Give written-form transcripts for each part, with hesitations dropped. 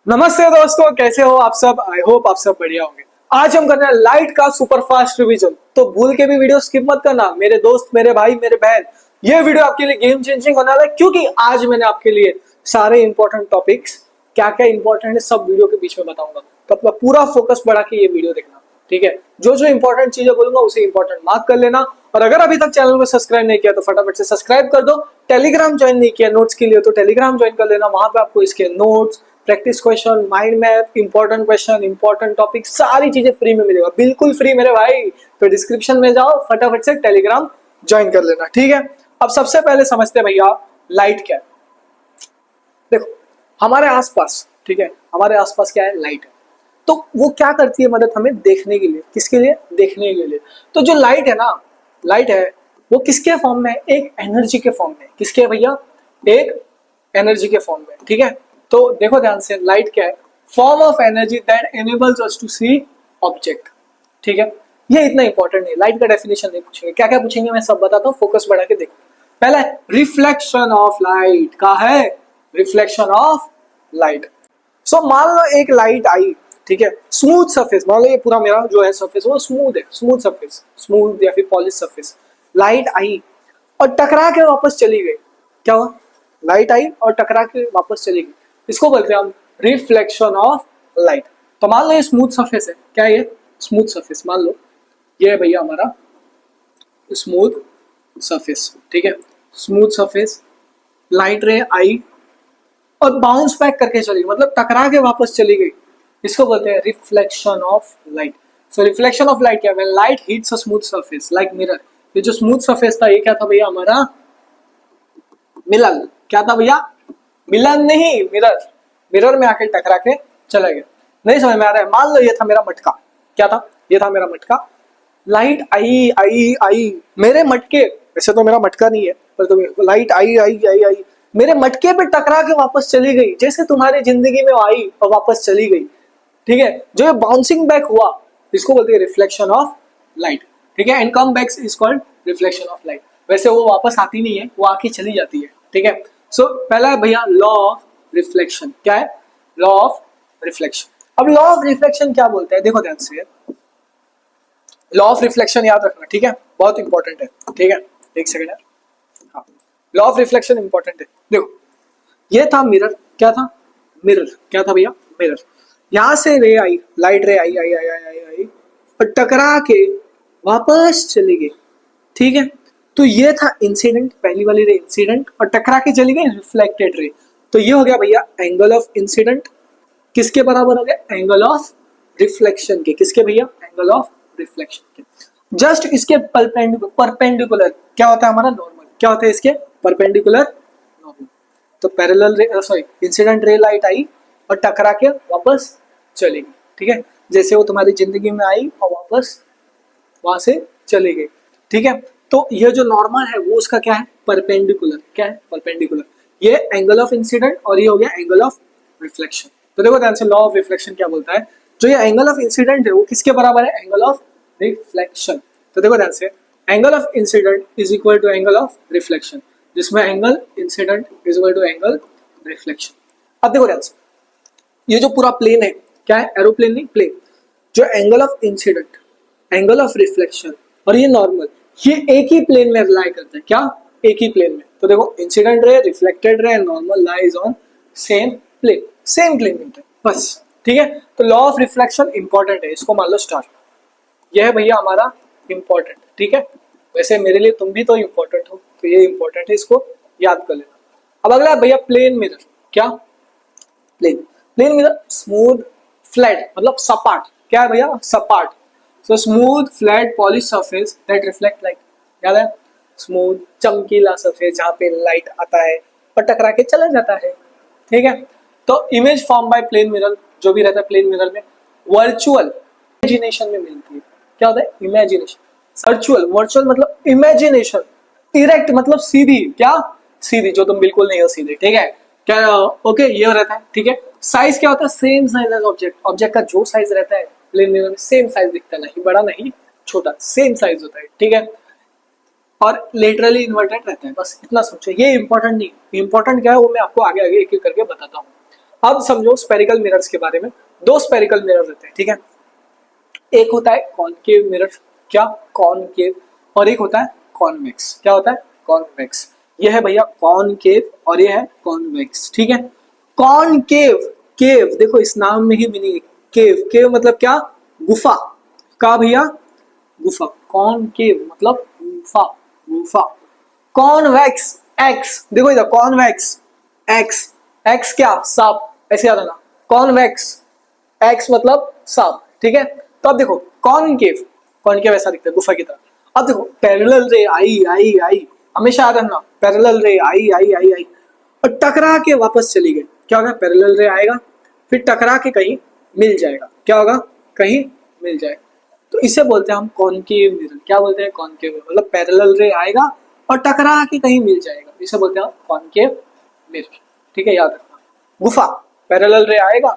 नमस्ते दोस्तों, कैसे हो आप सब। आई होप आप सब बढ़िया होंगे। आज हम कर रहे हैं लाइट का सुपर फास्ट रिवीजन, तो भूल के भी वीडियो स्किप मत करना मेरे दोस्त, मेरे भाई, मेरे बहन। ये वीडियो आपके लिए गेम चेंजिंग होने वाला है, क्योंकि आज मैंने आपके लिए सारे इंपॉर्टेंट टॉपिक्स क्या क्या इंपॉर्टेंट है सब वीडियो के बीच में बताऊंगा। तो अपना पूरा फोकस बढ़ा के ये वीडियो देखना, ठीक है। जो जो इंपॉर्टेंट चीजें बोलूंगा उसे इंपॉर्टेंट मार्क कर लेना। और अगर अभी तक चैनल को सब्सक्राइब नहीं किया तो फटाफट से सब्सक्राइब कर दो। टेलीग्राम ज्वाइन नहीं किया नोट्स के लिए तो टेलीग्राम ज्वाइन कर लेना। वहां पे आपको इसके notes, practice question, mind map, important question, important topic, सारी चीजें फ्री में मिलेगा, बिल्कुल फ्री मेरे भाई। तो डिस्क्रिप्शन में जाओ, फटाफट से टेलीग्राम ज्वाइन कर लेना, ठीक है। अब सबसे पहले समझते हैं भैया लाइट क्या है। देखो हमारे आसपास, ठीक है, हमारे आसपास क्या है, लाइट है। तो वो क्या करती है मदद हमें देखने के लिए, किसके लिए, देखने के लिए। तो जो लाइट है ना, लाइट है वो किसके फॉर्म में है, एक एनर्जी के फॉर्म में। किसके भैया, एक एनर्जी के फॉर्म में, ठीक है। तो देखो ध्यान से, लाइट क्या है, form of energy that enables us to see object, ठीक है। ये इतना इंपॉर्टेंट नहीं, लाइट का डेफिनेशन नहीं पूछेंगे, क्या क्या पूछेंगे मैं सब बताता हूँ, फोकस बढ़ा के देखो। पहला रिफ्लेक्शन ऑफ लाइट का है, रिफ्लेक्शन ऑफ लाइट। सो मान लो एक लाइट आई, ठीक है, स्मूथ सरफेस, मान लो ये पूरा मेरा जो है सरफेस वो स्मूथ है, स्मूथ सरफेस, स्मूथ या फिर पॉलिश सरफेस। लाइट आई और टकरा के वापस चली गई। क्या हुआ, लाइट आई और टकरा के वापस चली गई, इसको बोलते हैं हम रिफ्लेक्शन ऑफ लाइट। तो मान लो ये स्मूथ सरफेस है, क्या है ये स्मूथ सरफेस, मान लो ये है भैया हमारा स्मूथ सरफेस, ठीक है। स्मूथ सरफेस, लाइट रे आई और बाउंस बैक करके चली गई, मतलब टकरा के वापस चली गई, इसको बोलते हैं reflection of light. So reflection of light क्या है, when light hits a smooth surface like mirror. ये जो स्मूथ सरफेस था ये क्या था भैया हमारा, मिलन। क्या था भैया, मिलन नहीं, मिरर। मिरर में आके टकरा के चला गया। नहीं समझ में आ रहा है, मान लो ये था मेरा मटका। क्या था, ये था मेरा मटका। लाइट आई आई आई मेरे मटके, वैसे तो मेरा मटका नहीं है पर तो लाइट आई आई आई आई मेरे मटके पे टकरा के वापस चली गई, जैसे तुम्हारी जिंदगी में आई और वापस चली गई, ठीक है। जो ये बाउंसिंग बैक हुआ इसको बोलते हैं रिफ्लेक्शन ऑफ लाइट, ठीक है। And come back is called reflection of light. वैसे वो वापस आती नहीं है, वो आके चली जाती है, ठीक है। सो पहला है भैया लॉ ऑफ रिफ्लेक्शन। क्या है, लॉ ऑफ रिफ्लेक्शन। अब लॉ ऑफ रिफ्लेक्शन क्या बोलते हैं, देखो ध्यान से, लॉ ऑफ रिफ्लेक्शन याद रखना, ठीक है, बहुत इंपॉर्टेंट है, ठीक है। एक सेकेंड यार, हाँ, लॉ ऑफ रिफ्लेक्शन इंपॉर्टेंट है। देखो ये था मिरर, क्या था, मिरर, क्या था भैया, मिरर। यहां से रे आई, लाइट रे आई आई आई आई आई आई और टकरा के वापस चली गई, ठीक है। तो ये था इंसिडेंट, पहली वाली रे इंसिडेंट, और टकरा के चली गई रिफ्लेक्टेड रे। तो ये हो गया भैया एंगल ऑफ इंसिडेंट, किसके बराबर हो गया, एंगल ऑफ रिफ्लेक्शन के। किसके भैया, एंगल ऑफ रिफ्लेक्शन के। जस्ट इसके परपेंडिकुलर क्या होता है हमारा, नॉर्मल। क्या होता है इसके परपेंडिकुलर, नॉर्मल। तो पैरेलल रे, सॉरी इंसिडेंट रे लाइट आई और टकरा के वापस चली गई, ठीक है। जैसे वो तुम्हारी जिंदगी में आई और वापस वहां से चली गई, ठीक है। तो ये जो नॉर्मल है वो उसका क्या है, परपेंडिकुलर। क्या है, परपेंडिकुलर। ये एंगल ऑफ इंसिडेंट और ये हो गया एंगल ऑफ रिफ्लेक्शन। तो देखो ध्यान से, लॉ ऑफ रिफ्लेक्शन क्या बोलता है, जो ये एंगल ऑफ इंसिडेंट है वो किसके बराबर है, एंगल ऑफ रिफ्लेक्शन। तो देखो ध्यान से, angle of incident is equal to angle of reflection, जिसमें angle incident is equal to angle reflection. अब देखो ध्यान से, ये जो पूरा प्लेन है, क्या है, एरोप्लेन नहीं, प्लेन। जो angle of incident, angle of reflection और ये नॉर्मल, ये एक ही प्लेन में लाई करते हैं। क्या, एक ही प्लेन में। तो देखो incident ray, reflected ray, normal lies on same plane, same plane मिलते हैं बस, ठीक है। तो लॉ ऑफ रिफ्लेक्शन इंपॉर्टेंट है, इसको मान लो स्टार। यह है भैया हमारा इंपॉर्टेंट, ठीक है। वैसे मेरे लिए तुम भी तो इंपॉर्टेंट हो, तो ये इंपॉर्टेंट है, इसको याद कर लेना। अब अगला भैया प्लेन मिरर। क्या, plane, plane mirror smooth flat, मतलब सपाट। क्या है भैया, सपाट। So smooth flat polish surface that reflect light. याद है, स्मूथ चमकीला सरफेस जहाँ पे लाइट आता है और टकरा के चला जाता है, ठीक है। तो image form by plane mirror, जो भी रहता है प्लेन मिरर में, वर्चुअल इमेजिनेशन में मिलती है। क्या होता है, इमेजिनेशन। वर्चुअल, वर्चुअल मतलब इमेजिनेशन। इरेक्ट मतलब सीधी, क्या, सीधी, जो तुम बिल्कुल नहीं हो सीधे, ठीक है। क्या, ओके, ये रहता है, ठीक है। साइज क्या होता है, same size as object. Object का जो साइज रहता है प्लेन मिरर में सेम साइज दिखता है, नहीं बड़ा नहीं छोटा, सेम साइज होता है, ठीक है। और लेटरली इन्वर्टेड रहता है, बस इतना समझो। ये इंपॉर्टेंट नहीं, इंपॉर्टेंट क्या है वो मैं आपको आगे आगे एक एक करके बताता हूँ। अब समझो स्पेरिकल मिरर्स के बारे में। दो स्पेरिकल मिरर रहते हैं, ठीक है। एक होता है कॉनकेव मिरर, क्या कॉनकेव, और एक होता है कॉन्वेक्स। क्या होता है कॉन्वेक्स। ये है भैया कॉनकेव और ये है कॉन्वेक्स, ठीक है। कॉनकेव, केव देखो इस नाम में ही मीनिंग है, केव, केव मतलब क्या, गुफा का भैया, गुफा। कॉनकेव मतलब गुफा, गुफा। कॉन्वेक्स, एक्स देखो इधर, कॉन्वेक्स, एक्स, एक्स क्या सांप, ऐसे याद रखना। कॉन्वेक्स, एक्स मतलब सांप, ठीक है। तो अब देखो कॉनकेव, कॉनकेव ऐसा दिखता है गुफा की तरह। अब देखो पैरेलल रे आई आई आई, हमेशा याद रखना, पैरेलल रे आई आई आई आई, और टकरा के वापस चली गई। क्या होगा, पैरेलल रे आएगा, फिर टकरा के कहीं मिल जाएगा। क्या होगा, कहीं मिल जाएगा। तो इसे बोलते हैं हम कॉनकेव मिरर। क्या बोलते हैं, कॉनकेव मिरर, मतलब पैरेलल रे आएगा और टकरा के कहीं मिल जाएगा, इसे बोलते हैं हम कॉनकेव मिरर, ठीक है। याद रखना, गुफा, पैरेलल रे आएगा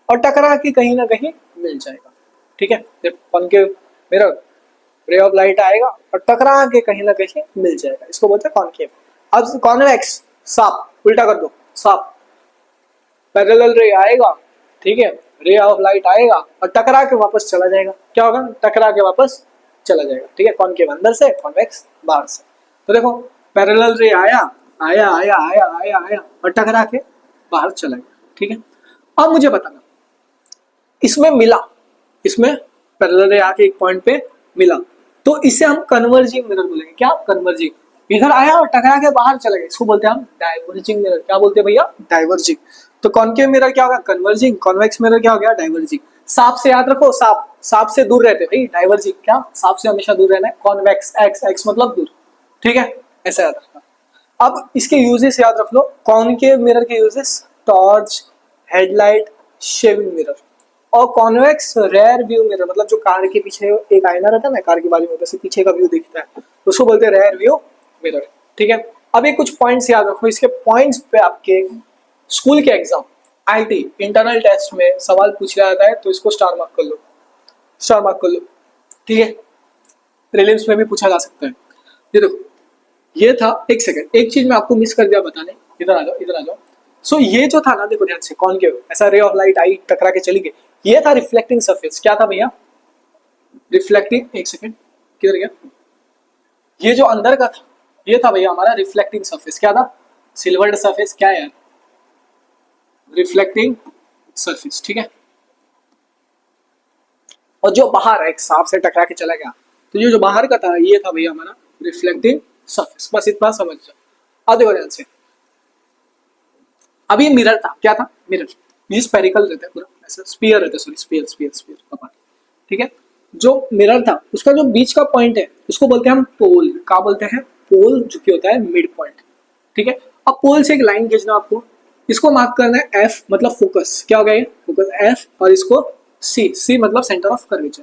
और टकरा के कहीं ना कहीं मिल जाएगा, ठीक है। जब concave mirror, ray of light आएगा और टकरा के कहीं ना कहीं मिल जाएगा, इसको बोलते हैं कॉनकेव। अब कॉन्वेक्स, सांप, उल्टा कर दो, सांप, पैरेलल रे आएगा, ठीक है, रे ऑफ लाइट आएगा और टकरा के वापस चला जाएगा। क्या होगा, टकरा के वापस चला जाएगा, ठीक है। कॉनकेव अंदर से, कॉन्वेक्स बाहर से। तो देखो पैरेलल रे आया आया आया आया आया आया और टकरा के बाहर चला गया, ठीक है। अब मुझे बताना, इसमें मिला, इसमें पैरेलल रे आके एक पॉइंट पे मिला, तो इसे हम कन्वर्जिंग मिरर बोलेंगे। क्या, कन्वर्जिंग, इधर आया और टकरा के बाहर चला गया, इसको बोलते हैं हम डाइवर्जिंग मिरर। क्या बोलते हैं भैया, डाइवर्जिंग। तो कॉनकेव मिरर क्या होगा, कन्वर्जिंग, कॉन्वेक्स मिरर क्या हो गया, डाइवर्जिंग। सांप से याद रखो, सांप, सांप से दूर रहते भाई, डाइवर्जिंग, क्या सांप से हमेशा दूर रहना है। कॉन्वेक्स, एक्स, एक्स मतलब दूर, ठीक है, ऐसा याद रखना। अब इसके यूजेस याद रख लो, कॉनकेव मिरर के uses, torch, headlight, shaving mirror. और कॉन्वेक्स रेयर व्यू मिरर, मतलब जो कार के पीछे एक आईना रहता है ना, कार के बाजू में वैसे पीछे का व्यू दिखता है, उसको बोलते हैं रेयर व्यू मिरर, ठीक है। अब ये कुछ पॉइंट्स याद रखो, इसके पॉइंट्स पे आपके स्कूल के एग्जाम, आईटी इंटरनल टेस्ट में सवाल पूछा जाता है, तो इसको स्टार मार्क कर लो, स्टार मार्क कर लो, ठीक है। प्रीलिम्स में भी पूछा जा सकता है। ये देखो, ये था, एक सेकंड, एक चीज मैं आपको मिस कर दिया बताने, इधर आ जाओ, इधर आ जाओ। सो ये जो था ना, देखो ध्यान से, कॉनकेव, ऐसा रे ऑफ लाइट आई, टकरा के चली गई, ये था रिफ्लेक्टिंग सरफेस। क्या था भैया, रिफ्लेक्टिंग, एक सेकंड, किधर गया, ये जो अंदर का था, ये था भैया हमारा रिफ्लेक्टिंग सरफेस। क्या था, सिल्वर्ड सरफेस, क्या है यार, रिफ्लेक्टिंग सरफेस, ठीक है। और जो बाहर है, एक सांप से टकरा के चला गया, तो ये जो बाहर का था, ये था भैया हमारा रिफ्लेक्टिंग सरफेस। बस इतना समझ जाओ। अब देखो ध्यान से, अब ये मिरर था, क्या था, मिरर, ये स्पेरिकल रहता है पूरा, ऐसा स्फीयर रहता है, सॉरी स्फीयर, स्फीयर, स्फीयर का पार्ट, ठीक है। जो मिरर था, उसका जो बीच का पॉइंट है, उसको बोलते हैं हम पोल। क्या बोलते हैं, पोल, जो कि होता है मिड पॉइंट, ठीक है। अब पोल से एक लाइन खींचना आपको, इसको मार्क करना है एफ, मतलब फोकस। क्या हो गया ये, फोकस, एफ, और इसको सी, सी मतलब सेंटर ऑफ कर्वेचर।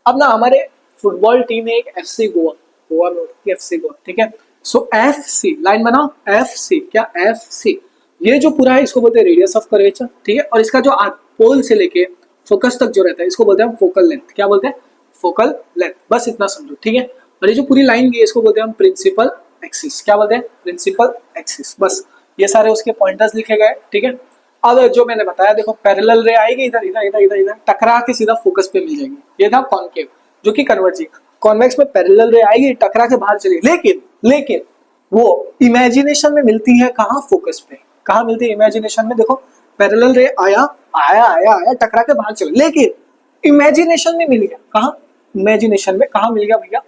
अब ना हमारे फुटबॉल टीम में एक एफसी गोवा, गोवा में होती है एफसी गोवा, ठीक है। सो एफ सी, लाइन बनाओ, एफ सी, क्या, एफ सी, ये जो पूरा है इसको बोलते हैं रेडियस ऑफ कर्वेचर, ठीक है। और इसका जो पोल से लेके फोकस तक जो रहता है, इसको बोलते हैं फोकल लेंथ। क्या बोलते हैं, फोकल लेंथ, बस इतना समझो, ठीक है। और ये जो पूरी लाइन की, इसको बोलते हैं हम प्रिंसिपल एक्सिस। क्या बोलते हैं, प्रिंसिपल एक्सिस। बस ये सारे उसके पॉइंटर्स लिखे गए, ठीक है। अब जो मैंने बताया, देखो पैरेलल रे आएगी, इधर इधर इधर इधर इधर टकरा के सीधा फोकस पे मिल जाएगी, ये था कॉनकेव, जो कि कन्वर्जिंग। कॉन्वेक्स में पैरेलल रे आएगी, टकरा के बाहर चलेगी, लेकिन लेकिन वो इमेजिनेशन में मिलती है कहाँ, फोकस पे। कहाँ मिलती है, इमेजिनेशन में। देखो पैरेलल रे आया आया आया आया, टकरा के बाहर चले, लेकिन इमेजिनेशन में मिल गया कहाँ, इमेजिनेशन में कहाँ मिल गया भैया,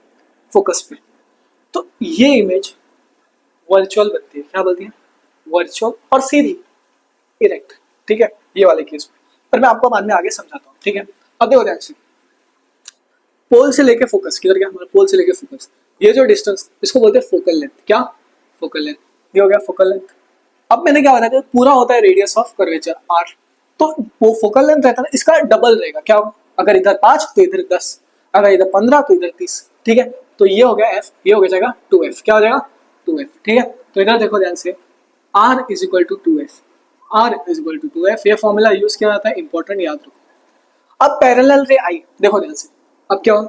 फोकस पे। तो ये इमेज वर्चुअल बनती है। क्या बोलती है, वर्चुअल और सीधी, इरेक्ट, ठीक है, ये वाले केस में। पर मैं आपको बाद में आगे समझाता हूँ, ठीक है। अब देखो ध्यान से, पोल से लेके फोकस, किधर गया हमारा, पोल से लेके फोकस, ये जो डिस्टेंस, इसको बोलते हैं फोकल लेंथ। क्या, फोकल लेंथ, ये हो गया फोकल लेंथ। अब मैंने क्या बताया, पूरा होता है रेडियस ऑफ कर्वेचर आर, तो वो फोकल लेंथ रहता है ना, इसका डबल रहेगा। क्या होगा, अगर इधर 5 तो इधर 10, अगर इधर 15 तो इधर 30, ठीक है। तो ये हो गया एफ, ये हो जाएगा 2f। क्या हो जाएगा, 2f, ठीक है। तो इधर देखो ध्यान से, r is equal to 2f, r is equal to 2f, ये फॉर्मूला यूज किया जाता है, इंपॉर्टेंट, याद रखो। अब पैरेलल रे आई, देखो ध्यान से, अब क्या हो,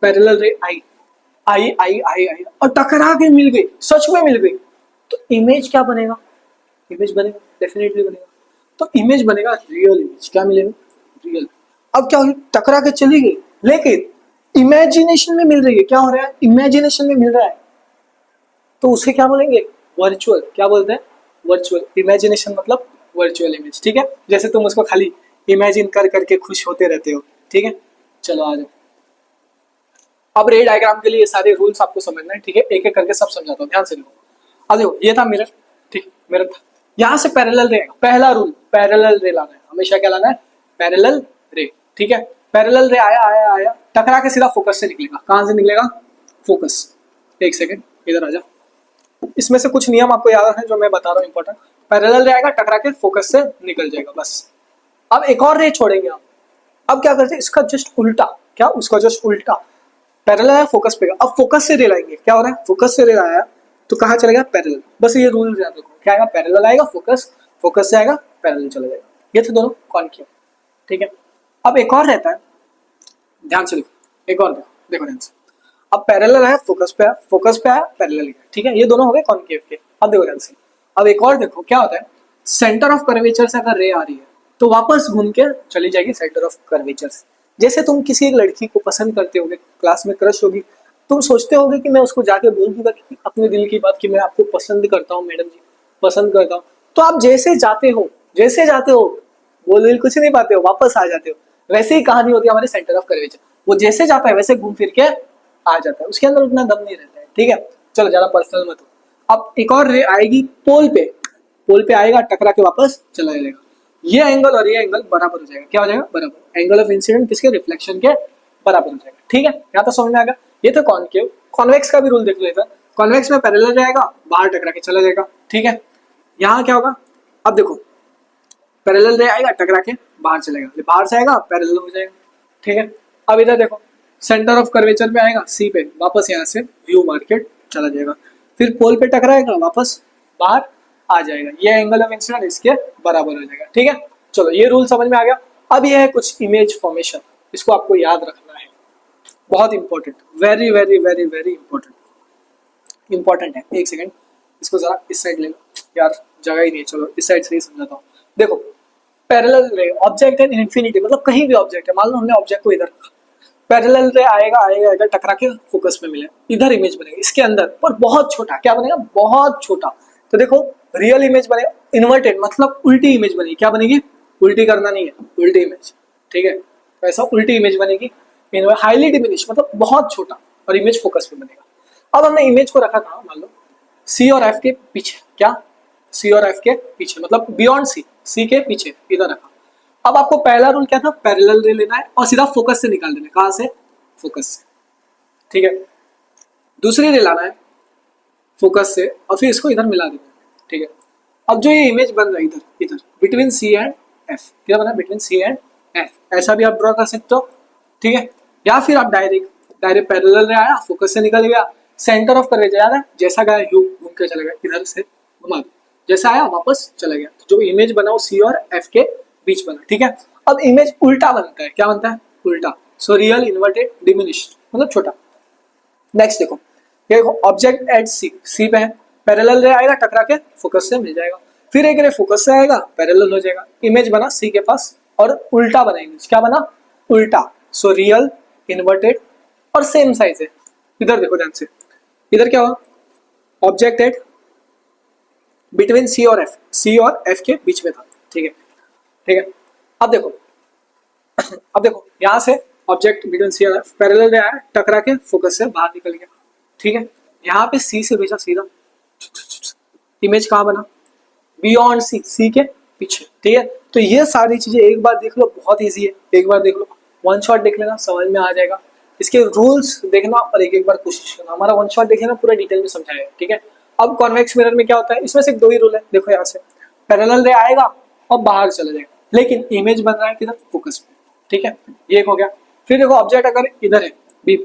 पैरेलल रे आई आई आई आई आई और टकरा के मिल गई, सच में मिल गई, तो इमेज क्या बनेगा, इमेज बनेगा, डेफिनेटली बनेगा। तो इमेज बनेगा रियल इमेज। क्या मिलेगा? रियल। अब क्या हुई? टकरा के चली गई, लेकिन इमेजिनेशन में मिल रही है। क्या हो रहा है? इमेजिनेशन में मिल रहा है, तो उसे क्या बोलेंगे? वर्चुअल। क्या बोलते हैं? वर्चुअल। इमेजिनेशन मतलब वर्चुअल इमेज। ठीक है, जैसे तुम उसको खाली इमेजिन कर करके खुश होते रहते हो। ठीक है, चलो आ जाओ। अब रे डायग्राम के लिए ये सारे रूल्स आपको समझना है। ठीक है, एक एक करके सब समझाता हूँ, ध्यान से देखो। अब देखो, ये था मिरर। ठीक, मिरर था। यहाँ से पैरेलल रे आएगा। पहला रूल, पैरेलल रे लाना है हमेशा। क्या लाना है? पैरेलल रे। ठीक है, पैरेलल रे आया आया आया, टकरा के सीधा फोकस से निकलेगा। कहां से निकलेगा? फोकस। एक सेकेंड, इधर आ जा। इसमें से कुछ नियम आपको याद है जो मैं बता रहा हूँ, इंपॉर्टेंट। पैरेलल रे आएगा, टकरा के फोकस से निकल जाएगा, बस। अब एक और रे छोड़ेंगे आप। अब क्या करते हैं? इसका जस्ट उल्टा। क्या? उसका जस्ट उल्टा। पैरेलल है, फोकस पे। अब फोकस से रे लाएंगे। क्या हो रहा है? फोकस से रे आया तो कहाँ चलेगा? पैरेलल। बस ये रूल याद रखो। क्या आएगा? पैरेलल आएगा, फोकस, फोकस से आएगा, पैरेलल चला जाएगा। ये थे दोनों कॉन्केव। ठीक है, अब एक और रहता है, ध्यान से देखो। एक और देखो, देखो ध्यान से। अब पैरेलल है, फोकस पे है, फोकस पे है, पैरेलल है। ठीक है, ये दोनों हो गए कॉन्केव के। अब देखो ध्यान से। अब एक और देखो, क्या होता है? सेंटर ऑफ कर्वेचर से अगर रे आ रही है तो वापस घूम के चली जाएगी सेंटर ऑफ कर्वेचर से। जैसे तुम किसी एक लड़की को पसंद करते होगे, क्लास में क्रश होगी, तुम सोचते होगे कि मैं उसको जाके बोल दूंगा कि अपने दिल की बात, कि मैं आपको पसंद करता हूँ मैडम जी, पसंद करता हूँ। तो आप जैसे जाते हो, जैसे जाते हो, बोल कुछ नहीं पाते हो, वापस आ जाते हो। वैसे ही कहानी होती है हमारे सेंटर ऑफ कर्वेचर। वो जैसे जाता है वैसे घूम फिर के आ जाता है, उसके अंदर उतना दम नहीं रहता है। ठीक है, चलो ज्यादा पर्सनल मत हो। अब एक और रे आएगी पोल पे। पोल पे आएगा, टकरा के वापस चला जाएगा। ये एंगल और ये एंगल बराबर हो जाएगा। क्या हो जाएगा? बराबर। एंगल ऑफ इंसिडेंट किसके? रिफ्लेक्शन के बराबर हो जाएगा। ठीक है, यहाँ तो समझ में आ गया। ये तो कॉनकेव। कॉन्वेक्स का भी रूल देख लेता है। कॉन्वेक्स में पैरेलल जाएगा, बाहर टकरा के चला जाएगा। ठीक है, यहाँ क्या होगा? अब देखो, पैरेलल रे आएगा, टकरा के बाहर चलेगा, बाहर से आएगा, पैरेलल हो जाएगा। ठीक है, अब इधर देखो, सेंटर ऑफ कर्वेचर पे आएगा, सी पे, वापस यहाँ से व्यू मार्केट चला जाएगा। फिर पोल पे टकराएगा, वापस बाहर आ जाएगा। ये एंगल ऑफ इंसिडेंट इसके बराबर हो जाएगा। ठीक है, चलो ये रूल समझ में आ गया। अब ये है कुछ इमेज फॉर्मेशन, इसको आपको याद रखना है, बहुत important, very very very very important, important है। एक सेकेंड, इसको जरा इस साइड ले लो यार, जगह ही नहीं, चलो इस साइड से ही समझाता हूँ। देखो, पैरेलल रे ऑब्जेक्ट है इन्फिनिटी, मतलब कहीं भी ऑब्जेक्ट है। मान लो हमने ऑब्जेक्ट को इधर रखा, पैरेलल रे आएगा आएगा आएगा, टकरा के फोकस में मिले, इधर इमेज बनेगा, इसके अंदर पर बहुत छोटा। क्या बनेगा? बहुत छोटा। तो देखो, रियल इमेज बनेगा इन्वर्टेड, मतलब उल्टी इमेज बनेगी। क्या बनेगी? उल्टी करना नहीं है, उल्टी इमेज। ठीक है, तो ऐसा उल्टी इमेज बनेगी, हाईली डिमिनिश, मतलब बहुत छोटा, और इमेज फोकस में बनेगा। अब हमने इमेज को रखा था, मान लो सी और एफ के पीछे। क्या? सी और एफ के पीछे, मतलब बियॉन्ड सी, सी के पीछे इधर रखा। अब आपको पहला रूल क्या था? पैरेलल रे लेना है और सीधा फोकस से निकाल देना है। कहां से? फोकस से। ठीक है, दूसरी रे लाना है फोकस से और फिर इसको इधर मिला देना है। ठीक है, अब जो ये इमेज बन रहा है इधर, इधर बिटवीन सी एंड एफ, क्या बना? बिटवीन सी एंड एफ, ऐसा भी आप ड्रॉ कर सकते हो। ठीक है, या फिर आप डायरेक्ट डायरेक्ट पैरेलल रे आया, फोकस से निकल गया, सेंटर ऑफ कर्वेचर याद है, जैसा गया यू घूम के चला गया, इधर से घुमा दो, जैसा आया वापस चला गया। तो जो इमेज बना वो सी और एफ के बीच बना। ठीक है, अब इमेज उल्टा बनता है। क्या बनता है? उल्टा। सो रियल इन्वर्टेड डिमिनिश्ड, मतलब छोटा। नेक्स्ट देखो, ये देखो ऑब्जेक्ट एट सी, सी पे है, पैरेलल रे आएगा, टकरा के फोकस से मिल जाएगा। फिर एक रे फोकस से आएगा, पैरेलल हो जाएगा, इमेज बना सी के पास और उल्टा बना इमेज। क्या बना? उल्टा। सो रियल इन्वर्टेड और सेम साइज है। इधर देखो ध्यान से, इधर क्या हुआ? ऑब्जेक्ट एट बिटवीन सी और एफ, सी और एफ के बीच में था। ठीक है, ठीक है, अब देखो, अब देखो यहां से ऑब्जेक्ट बिटवीन सी और एफ, पैरेलल रे आया, टकरा के फोकस से बाहर निकल गया। ठीक है, यहाँ पे सी से भेजा सीधा, इमेज कहाँ बना? बियॉन्ड सी, सी के पीछे। ठीक है, तो ये सारी चीजें एक बार देख लो, बहुत इजी है, एक बार देख लो, वन शॉट देख लेना, समझ में आ जाएगा। इसके रूल्स देखना और एक एक बार कोशिश करना। हमारा वन शॉट देख लेना, पूरा डिटेल में समझाएगा। ठीक है, अब कॉन्वेक्स मिरर में क्या होता है? इसमें सिर्फ दो ही रूल है। देखो यहाँ से पैरेलल रे आएगा और बाहर चला जाएगा, लेकिन इमेज बन रहा है किधर? फोकस में। ठीक है, ये एक हो गया। फिर देखो ऑब्जेक्ट अगर इधर है बी,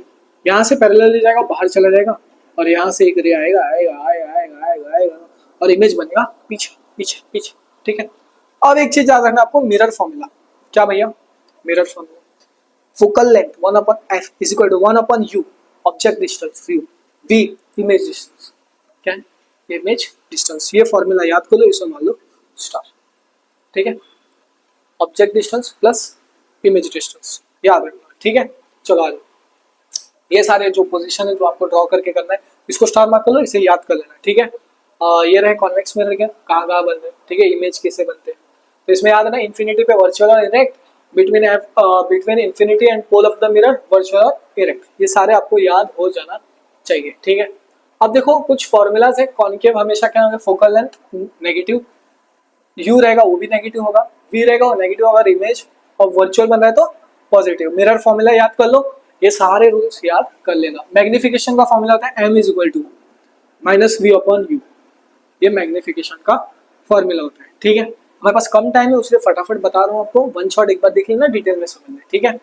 यहाँ से पैरेलल ले जाएगा, बाहर चला जाएगा, और यहाँ से एक रे आएगा आएगा आएगा आएगा आएगा आएगा और इमेज बनेगा पीछे पीछे पीछे। ठीक है, अब एक चीज याद रखना आपको, मिरर फॉर्मूला। क्या भैया? Mirror formula, focal length 1/f is equal to 1/u, object distance v, v image distance, क्या? Image distance. ये फॉर्मूला याद कर लो, इसे मान लो स्टार। ठीक है, object distance plus image distance, याद रखना, ठीक है। चलो आ जाओ, ये सारे जो पोजीशन है जो आपको ड्रॉ करके करना है, इसको स्टार मार्क कर लो, इसे याद कर लेना, ठीक है। ये रहे कॉन्वेक्स मिरर के कहाँ कहाँ बनते हैं, ठीक है, इमेज कैसे बनते हैं, तो इसमें याद है ना, इन्फिनिटी पे वर्चुअल और erect, between infinity and pole of the mirror virtual और इरेक्ट, ये सारे आपको याद हो जाना चाहिए, ठीक है। अब देखो कुछ फॉर्मूलाज है, कॉन्केव हमेशा क्या होगा, फोकल लेंथ नेगेटिव, यू रहेगा वो भी नेगेटिव होगा, वी रहेगा वो नेगेटिव होगा, इमेज और वर्चुअल बन रहा है तो पॉजिटिव। मिरर फॉर्मूला याद कर लो, ये सारे रूल्स याद कर लेना। मैग्निफिकेशन का फॉर्मूला होता है m is equal to minus v upon u, ये मैग्निफिकेशन का फॉर्मूला होता है, ठीक है। हमारे पास कम टाइम है इसलिए फटाफट बता रहा हूँ आपको, वन शॉट एक बार देख लेना, डिटेल में समझ लें, ठीक है।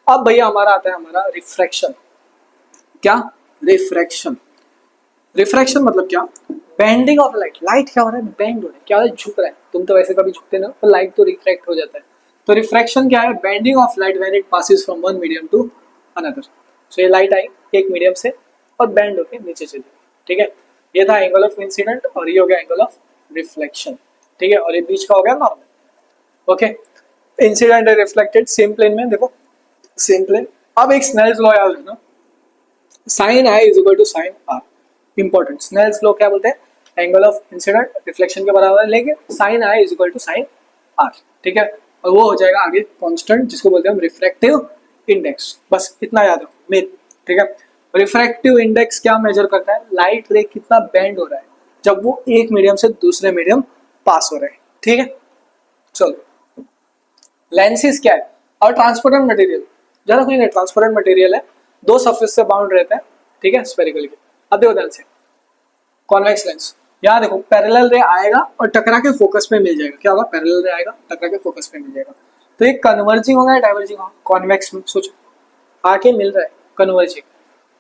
अब भैया हमारा आता है हमारा रिफ्रैक्शन। क्या? रिफ्रैक्शन। रिफ्रैक्शन मतलब क्या? Bending of light. लाइट क्या हो रहा है? बेंड हो रहा है, क्या हो रहा है? झुक रहा है। तुम तो वैसे कभी झुकते ना, तो लाइट तो रिफ्रैक्ट हो जाता है। तो रिफ्रैक्शन क्या है? Bending of light when it passes from one medium to another. So ये लाइट आई एक मीडियम से और बेंड होके नीचे चली, ठीक है। ये था एंगल ऑफ इंसिडेंट और ये हो गया एंगल ऑफ रिफ्लेक्शन, ठीक है। और ये बीच का हो गया नॉर्मल, ओके। इंसिडेंट है रिफ्लेक्टेड सेम प्लेन में, देखो सेम प्लेन। अब एक स्नेल्स लॉ याद रखना, sine i is equal to sine r. Important, Snell's law क्या बोलते हैं? एंगल ऑफ इंसिडेंट रिफ्लेक्शन के बराबर है, लेकिन sine i is equal to sine r, ठीक है। और वो हो जाएगा आगे कांस्टेंट, जिसको बोलते हैं हम रिफ्रैक्टिव इंडेक्स। बस इतना याद रखो मेन, ठीक है। रिफ्रैक्टिव इंडेक्स क्या मेजर करता है? लाइट रे कितना बेंड हो रहा है जब वो एक मीडियम से दूसरे मीडियम पास हो रहे हैं, ठीक है। चलो लेंसेज क्या है? और ट्रांसपेरेंट मटेरियल, ज्यादा कोई नहीं, ट्रांसपेरेंट मटेरियल है, दो सरफेस से बाउंड रहता है, ठीक है, स्फेरिकल के। अब देखो ध्यान से, कॉन्वेक्स लेंस, यहाँ देखो पैरेलल रे आएगा और टकरा के फोकस पे मिल जाएगा। क्या होगा? पैरेलल रे आएगा, टकरा के फोकस पे मिल जाएगा। तो ये कन्वर्जिंग होगा या डाइवर्जिंग होगा? कॉन्वेक्स में सोचो, आके मिल रहा है, कन्वर्जिंग।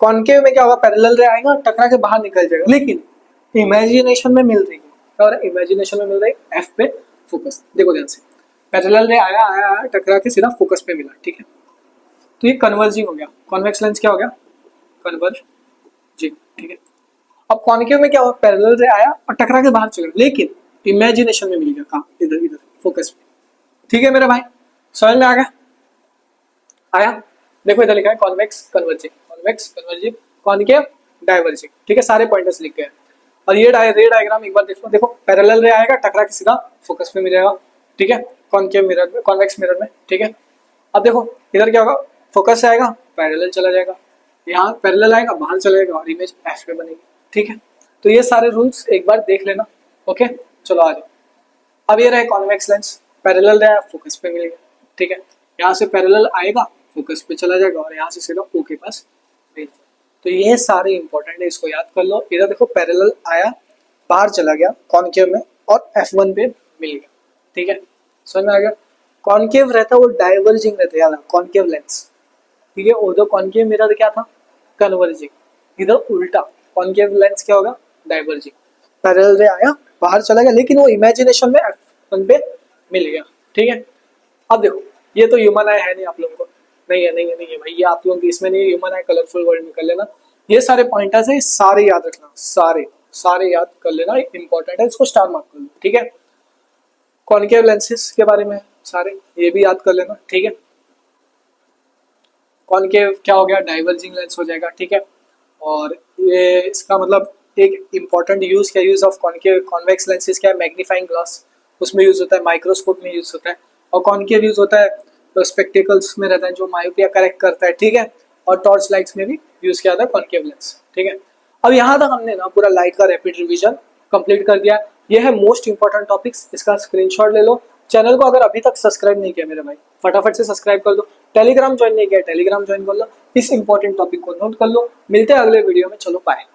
कॉन्केव में क्या होगा? पैरेलल रे आएगा, टकरा के बाहर निकल जाएगा। लेकिन इमेजिनेशन में मिल रही है, क्या हो रहा है? इमेजिनेशन में मिल रही है एफ पे फोकस। देखो ध्यान से, पैरेलल रे आया आया आया, टकरा के सीधा फोकस पे मिला, ठीक है। तो ये कन्वर्जिंग हो गया। कॉन्वेक्स लेंस क्या हो गया? कन्वर्जिंग, ठीक है। अब कॉन्केव में क्या हुआ? पैरेलल रे आया और टकरा के बाहर चला, लेकिन इमेजिनेशन में मिल गया। कहाँ? इधर इधर फोकस में, ठीक है मेरे भाई, समझ में आ गया? आया? देखो इधर लिखा है convex converging, convex converging, concave diverging, ठीक है। सारे पॉइंटर्स लिख गए। और ये रे डायग्राम एक बार देखो, देखो पैरेलल रे आएगा, टकरा के सीधा फोकस में मिलेगा, ठीक है, कॉन्केव मिरर में, कॉन्वेक्स मिरर में, ठीक है। अब देखो इधर क्या होगा? फोकस से आएगा, पैरेलल चला जाएगा, यहाँ पैरेलल आएगा, बाहर चला जाएगा और इमेज एफ पे बनेगी, ठीक है। तो ये सारे रूल्स एक बार देख लेना, ओके। चलो आ जाओ, अब ये रहे कॉन्वेक्स लेंस, पैरेलल रहा, फोकस पे मिलेगा, ठीक है। यहाँ से पैरेलल आएगा, फोकस पे चला जाएगा और यहाँ से सीधा ओ के पास भेज। तो ये सारे इंपॉर्टेंट है, इसको याद कर लो। इधर देखो पैरेलल आया, बाहर चला गया कॉन्केव में और F1 पे मिल गया, ठीक है, समझ में आ गया। कॉन्केव रहता है वो डाइवर्जिंग रहता है, याद कॉन्केव लेंस, ठीक है। उधर कॉन्केव मिरर क्या था? कन्वर्जिंग, इधर उल्टा, कॉन्केव लेंस क्या होगा? डाइवर्जिंग। पैरेलल रे आया, बाहर चला गया, लेकिन वो इमेजिनेशन में F1 पे मिल गया, ठीक है। अब देखो ये तो ह्यूमन आई है नहीं, आप लोगों को नहीं है, नहीं है, नहीं है भाई, ये आप लोगों की इसमें नहीं है। ह्यूमन आई कलरफुल वर्ड में कर लेना। ये सारे पॉइंटर्स है, सारे याद रखना, सारे सारे याद कर लेना, इंपॉर्टेंट है, इसको स्टार मार्क कर लो, ठीक है। कॉन्केव लेंसेज के बारे में सारे ये भी याद कर लेना, ठीक है। कॉन्केव क्या हो गया? डाइवर्जिंग लेंस हो जाएगा, ठीक है। और ये इसका मतलब एक इंपॉर्टेंट यूज क्या, use of concave convex lenses क्या है? मैग्नीफाइंग ग्लास उसमें यूज होता है, माइक्रोस्कोप में यूज होता है, और कॉन्केव यूज होता है तो स्पेक्टिकल्स में रहता है जो मायोपिया करेक्ट करता है, ठीक है। और टॉर्च लाइट्स में भी यूज किया जाता है कॉन्केव लेंस, ठीक है। अब यहाँ तक हमने ना पूरा लाइट का रैपिड रिवीजन कंप्लीट कर दिया। ये है मोस्ट इंपॉर्टेंट टॉपिक्स, इसका स्क्रीनशॉट ले लो। चैनल को अगर अभी तक सब्सक्राइब नहीं किया मेरे भाई, फटाफट से सब्सक्राइब कर दो। टेलीग्राम ज्वाइन नहीं किया, टेलीग्राम ज्वाइन कर लो, इस इंपॉर्टेंट टॉपिक को नोट कर लो। मिलते हैं अगले वीडियो में, चलो बाय।